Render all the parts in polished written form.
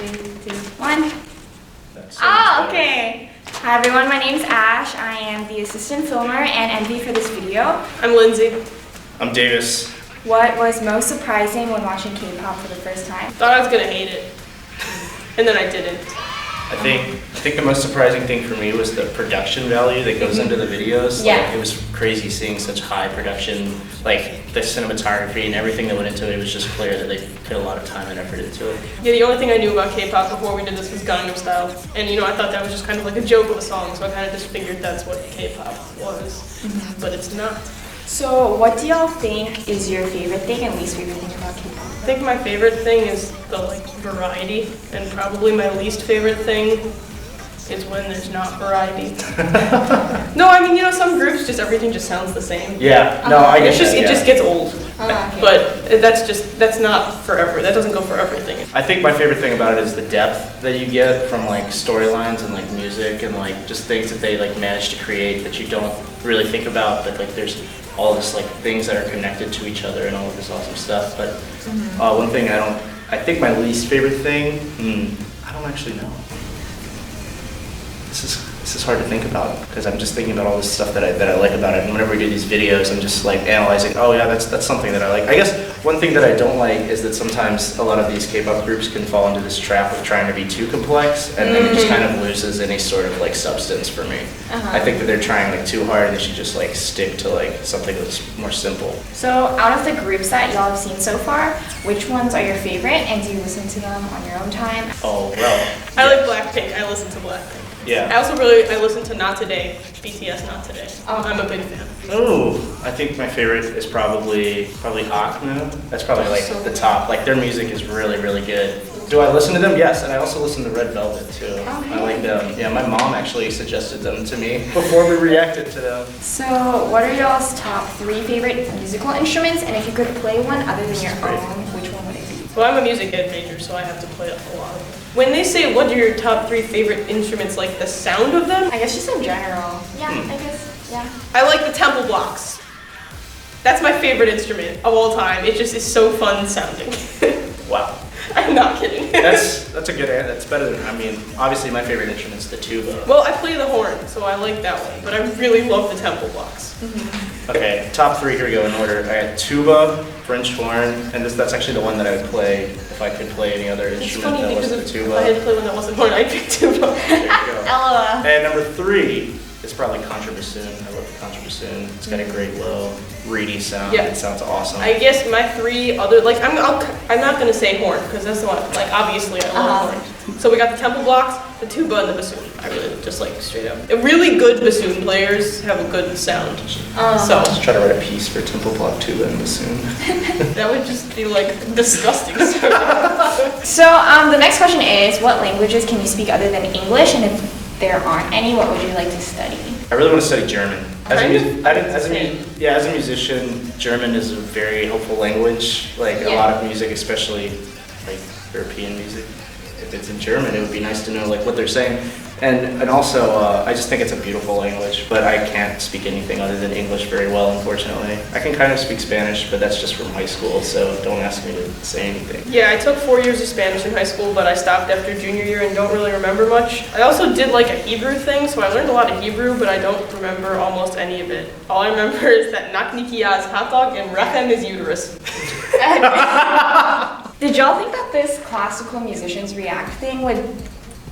3, 2, 1. Oh, okay. Hi everyone, my name's Ash. I am the assistant filmer and MV for this video. I'm Lindsey. I'm Davis. What was most surprising when watching K-pop for the first time? Thought I was gonna hate it, and then I didn't. I think the most surprising thing for me was the production value that goes into the videos. Yeah. Like, it was crazy seeing such high production, like the cinematography and everything that went into it. It was just clear that they put a lot of time and effort into it. Yeah, the only thing I knew about K-pop before we did this was Gangnam Style, and I thought that was just kind of like a joke of a song, so I kind of just figured that's what K-pop was, but it's not. So what do y'all think is your favorite thing and least favorite thing about K-pop? I think my favorite thing is the variety, and probably my least favorite thing is when there's not variety. No, I mean, some groups just everything just sounds the same. Yeah, no, I get It just gets old. Okay. But that's not forever. That doesn't go for everything. I think my favorite thing about it is the depth that you get from like storylines and like music and like just things that they like manage to create that you don't really think about, but like there's all this like things that are connected to each other and all of this awesome stuff. But one thing I think my least favorite thing, I don't actually know. This is hard to think about because I'm just thinking about all this stuff that I like about it. And whenever we do these videos, I'm just like analyzing. Oh yeah, that's something that I like. I guess one thing that I don't like is that sometimes a lot of these K-pop groups can fall into this trap of trying to be too complex, and then it just kind of loses any sort of like substance for me. I think that they're trying like too hard, and they should just like stick to like something that's more simple. So out of the groups that y'all have seen so far, which ones are your favorite and do you listen to them on your own time? Oh well. I like Blackpink. I listen to Blackpink. Yeah. I listen to Not Today, BTS Not Today. I'm a big fan. Oh, I think my favorite is probably AKMU. That's probably like the top. Like their music is really, really good. Do I listen to them? Yes, and I also listen to Red Velvet too. I like them. Yeah, my mom actually suggested them to me before we reacted to them. So what are y'all's top 3 favorite musical instruments? And if you could play one other than your own, which one would it be? Well, I'm a music ed major, so I have to play a lot of them. When they say what are your top 3 favorite instruments, like the sound of them? I guess just in general. Yeah, I guess, yeah. I like the temple blocks. That's my favorite instrument of all time. It just is so fun sounding. Wow. I'm not kidding. That's a good answer. That's better than, obviously my favorite instrument's the tuba. Well, I play the horn, so I like that one, but I really love the temple blocks. Okay, top 3, here we go in order. I got tuba, French horn, and that's actually the one that I would play if I could play any other instrument that wasn't the tuba. If I had to play one that wasn't horn, I'd pick tuba. There you go. LOL. And number 3 is probably contrabassoon. I love the contrabassoon. It's got a great low, reedy sound. Yeah. It sounds awesome. I guess my 3 other, I'm not gonna say horn, because that's the one, obviously I love horn. So we got the temple blocks, the tuba, and the bassoon. I really just like straight up. Really good bassoon players have a good sound. So Let's try to write a piece for temple block, tuba, and bassoon. that would just be disgusting. So the next question is, what languages can you speak other than English? And if there aren't any, what would you like to study? I really want to study German. As Same. a musician, German is a very helpful language. Like a lot of music, especially like European music, if it's in German, it would be nice to know like what they're saying. And also, I just think it's a beautiful language, but I can't speak anything other than English very well, unfortunately. I can kind of speak Spanish, but that's just from high school, so don't ask me to say anything. Yeah, I took 4 years of Spanish in high school, but I stopped after junior year and don't really remember much. I also did like a Hebrew thing, so I learned a lot of Hebrew, but I don't remember almost any of it. All I remember is that naknikia is hot dog and rechem is uterus. Did y'all think that this classical musicians react thing would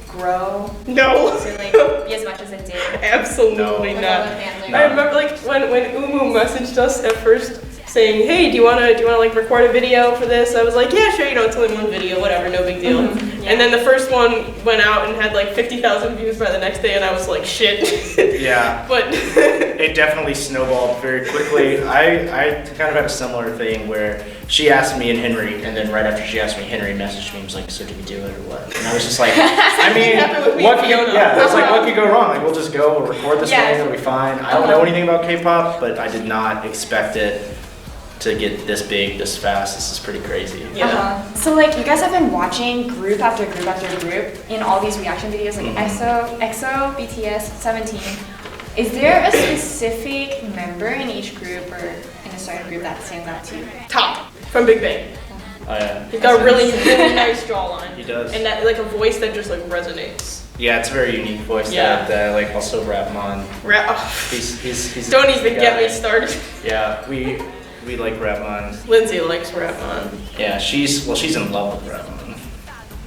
grow No. to be as much as it did? Absolutely With not. all the fans? I remember when Umu messaged us at first saying, hey, do you wanna record a video for this? I was like, yeah, sure, it's only one video, whatever, no big deal. Yeah. And then the first one went out and had 50,000 views by the next day, and I was like, shit. Yeah. But It definitely snowballed very quickly. I kind of had a similar thing where she asked me and Henry, and then right after she asked me, Henry messaged me and was like, so did we do it or what? And I was just like, happened with me what and could, Fiona. yeah, it's like, what could go wrong? Like, we'll just go, we'll record this Yeah. thing, it'll be fine. I don't know anything about K-pop, but I did not expect it to get this big, this fast. This is pretty crazy. yeah. So you guys have been watching group after group after group in all these reaction videos, like EXO, BTS, 17. Is there a specific member in each group or in a certain group that stands out to you? Top from Big Bang. Oh yeah. He's got a really, really nice jawline. He does. And that, like, a voice that just, like, resonates. Yeah, it's a very unique voice that I like also Rapmon. He's Don't even get me started. Yeah, we like Rapmon. Lindsey likes Rapmon. Yeah, she's in love with Rapmon.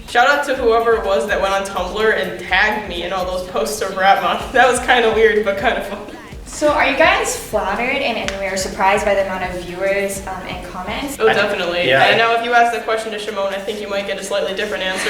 Shout out to whoever it was that went on Tumblr and tagged me in all those posts of Rapmon. That was kind of weird, but kind of fun. So are you guys flattered in any way or surprised by the amount of viewers and comments? Oh, definitely. Yeah. And now if you ask that question to Shimon, I think you might get a slightly different answer.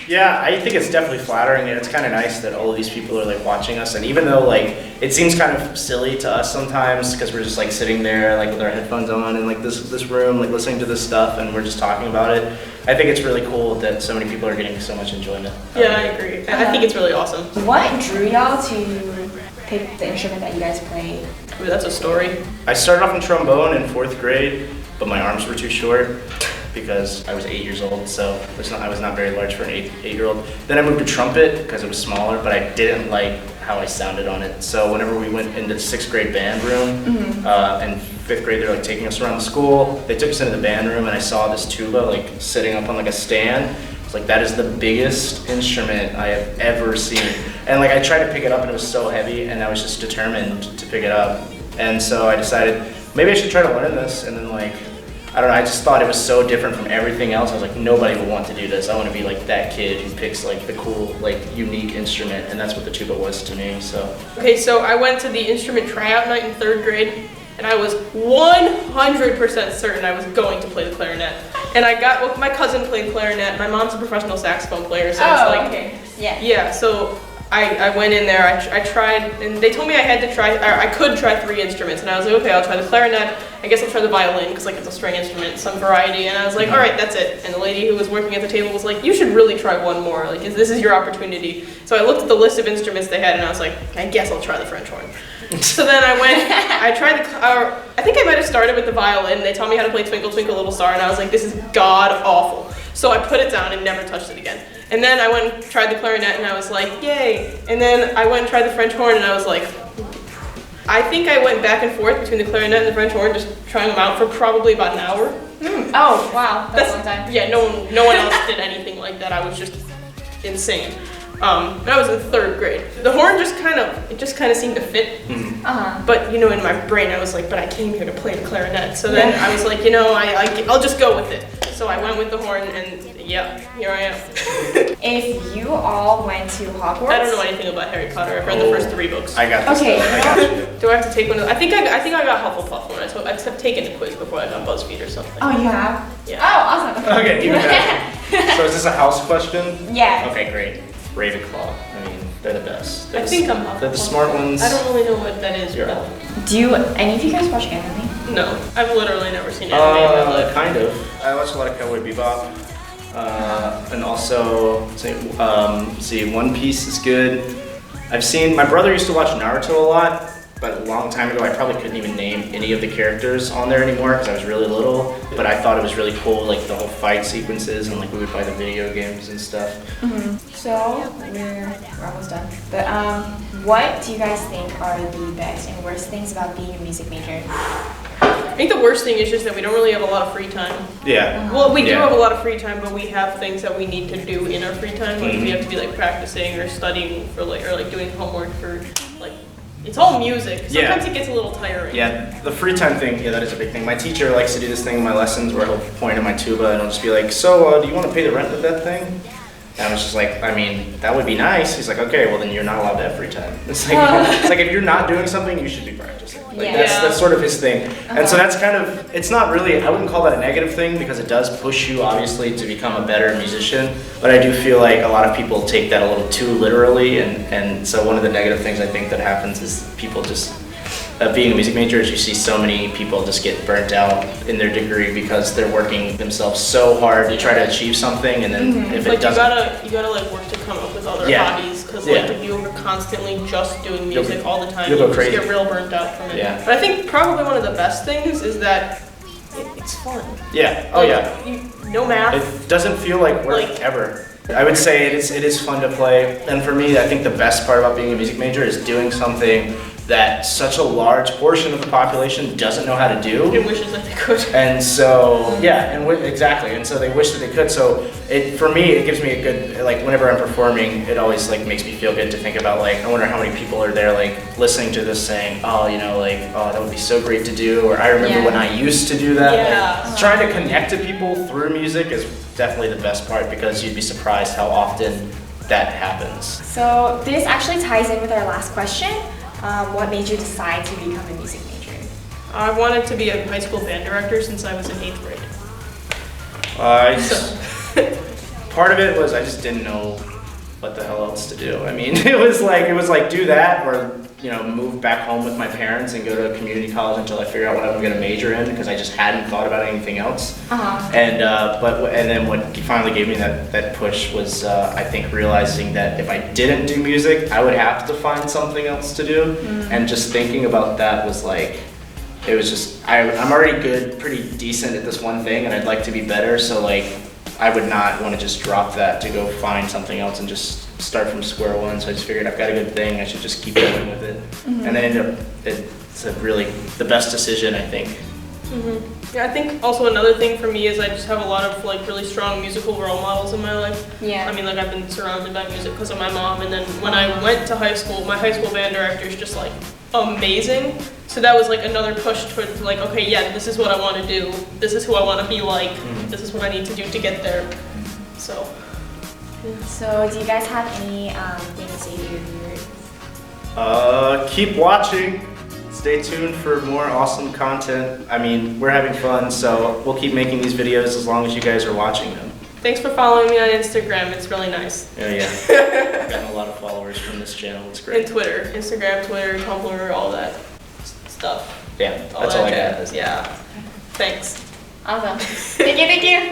Yeah, I think it's definitely flattering, and it's kind of nice that all of these people are like watching us. And even though like it seems kind of silly to us sometimes because we're just like sitting there like with our headphones on in like this room like listening to this stuff and we're just talking about it, I think it's really cool that so many people are getting so much enjoyment. Yeah, I agree. I think it's really awesome. What drew y'all to pick the instrument that you guys played? Ooh, that's a story. I started off in trombone in 4th grade, but my arms were too short because I was 8 years old, so I was not very large for an 8-year-old. Then I moved to trumpet because it was smaller, but I didn't like how I sounded on it. So whenever we went into the 6th grade band room, and 5th grade, they were like taking us around the school. They took us into the band room, and I saw this tuba like sitting up on like a stand. It's like, that is the biggest instrument I have ever seen. And like I tried to pick it up, and it was so heavy, and I was just determined to pick it up. And so I decided maybe I should try to learn this, and then like, I don't know, I just thought it was so different from everything else. I was like, nobody would want to do this. I want to be like that kid who picks like the cool, like unique instrument, and that's what the tuba was to me, so. Okay, so I went to the instrument tryout night in 3rd grade, and I was 100% certain I was going to play the clarinet. And my cousin played clarinet, my mom's a professional saxophone player, so it's like, okay. Yeah, so I went in there, I tried, and they told me I could try 3 instruments, and I was like, okay, I'll try the clarinet, I guess I'll try the violin, because like it's a string instrument, some variety, and I was like, all right, that's it. And the lady who was working at the table was like, you should really try one more, like this is your opportunity. So I looked at the list of instruments they had, and I was like, I guess I'll try the French horn. So then I went, I tried I think I might have started with the violin, they taught me how to play Twinkle Twinkle Little Star, and I was like, this is god awful. So I put it down and never touched it again. And then I went and tried the clarinet, and I was like, yay. And then I went and tried the French horn, and I was like, I think I went back and forth between the clarinet and the French horn, just trying them out for probably about an hour. Oh, wow, that's a long time. Yeah, no one else did anything like that. I was just insane. And I was in 3rd grade. The horn just kind of seemed to fit. But in my brain I was like, but I came here to play the clarinet. So then I was like, I'll just go with it. So I went with the horn, and yeah, here I am. If you all went to Hogwarts, I don't know anything about Harry Potter. I've read the first 3 books. I got this. Okay. I got you. Do I have to take one of I think I got Hufflepuff one. I have taken a quiz before I got BuzzFeed or something. Oh, you have? Yeah. Oh, awesome. Okay, even better. So is this a house question? Yeah. Okay, great. Ravenclaw. I mean, they're the best. I think I'm Hufflepuff. They're the smart ones. I don't really know what that is. You're but- Hufflepuff. Do any of you guys watch anime? No, I've literally never seen anime in my life. Kind of. I watch a lot of Cowboy Bebop. And also, One Piece is good. My brother used to watch Naruto a lot, but a long time ago I probably couldn't even name any of the characters on there anymore because I was really little. But I thought it was really cool, like the whole fight sequences, and like we would buy the video games and stuff. So, we're almost done. But what do you guys think are the best and worst things about being a music major? I think the worst thing is just that we don't really have a lot of free time. Yeah. Well, we do Yeah. have a lot of free time, but we have things that we need to do in our free time. Like we have to be like practicing or studying for or doing homework for like. It's all music. Sometimes it gets a little tiring. Yeah, the free time thing, that is a big thing. My teacher likes to do this thing in my lessons where he'll point at my tuba and he'll just be like, so, do you want to pay the rent with that thing? And I was just like, I mean, that would be nice. He's like, okay, well then you're not allowed to have free time. It's like if you're not doing something, you should be practicing. Like that's sort of his thing. And so that's kind of, it's not really, I wouldn't call that a negative thing because it does push you obviously to become a better musician. But I do feel like a lot of people take that a little too literally. And so one of the negative things I think that happens is people just, being a music major is you see so many people just get burnt out in their degree because they're working themselves so hard to try to achieve something, and then if it doesn't, you gotta like work to come up with other Yeah. hobbies because like if you're constantly just doing music all the time, you'll you go just crazy. get real burnt out from it. Yeah. But I think probably one of the best things is that it's fun. Yeah. Oh Like, yeah. No math. It doesn't feel like work Like- ever. I would say it is fun to play, and for me, I think the best part about being a music major is doing something that such a large portion of the population doesn't know how to do. It wishes that they could. And so, yeah, and exactly, and so they wish that they could. So for me, it gives me a good, like, whenever I'm performing, it always like makes me feel good to think about, like, I wonder how many people are there, like, listening to this saying, oh, you know, like, oh, that would be so great to do, or I remember when I used to do that. Yeah. Like, trying to connect to people through music is definitely the best part, because you'd be surprised how often that happens. So this actually ties in with our last question. What made you decide to become a music major? I wanted to be a high school band director since I was in 8th grade. Part of it was I just didn't know what the hell else to do. I mean, it was like do that, or, you know, move back home with my parents and go to a community college until I figure out what I'm going to major in, because I just hadn't thought about anything else. And then what finally gave me that push was I think realizing that if I didn't do music, I would have to find something else to do. And just thinking about that was like, it was just, I'm already good, pretty decent at this one thing, and I'd like to be better. So like, I would not want to just drop that to go find something else and just start from square one. So I just figured I've got a good thing, I should just keep going with it. And then ended up, it's really the best decision, I think. Yeah, I think also another thing for me is I just have a lot of like really strong musical role models in my life. Yeah. I mean, like, I've been surrounded by music because of my mom, and then when I went to high school, my high school band director is just like amazing. So that was like another push towards like, okay, yeah, this is what I want to do. This is who I want to be like. This is what I need to do to get there. So. Yeah. So do you guys have any things to say to your viewers? Keep watching. Stay tuned for more awesome content. I mean, we're having fun, so we'll keep making these videos as long as you guys are watching them. Thanks for following me on Instagram. It's really nice. Yeah. I've gotten a lot of followers from this channel. It's great. And Twitter, Instagram, Twitter, Tumblr, all that stuff. Yeah, that's all I got. Yeah. Thanks. Awesome. Thank you.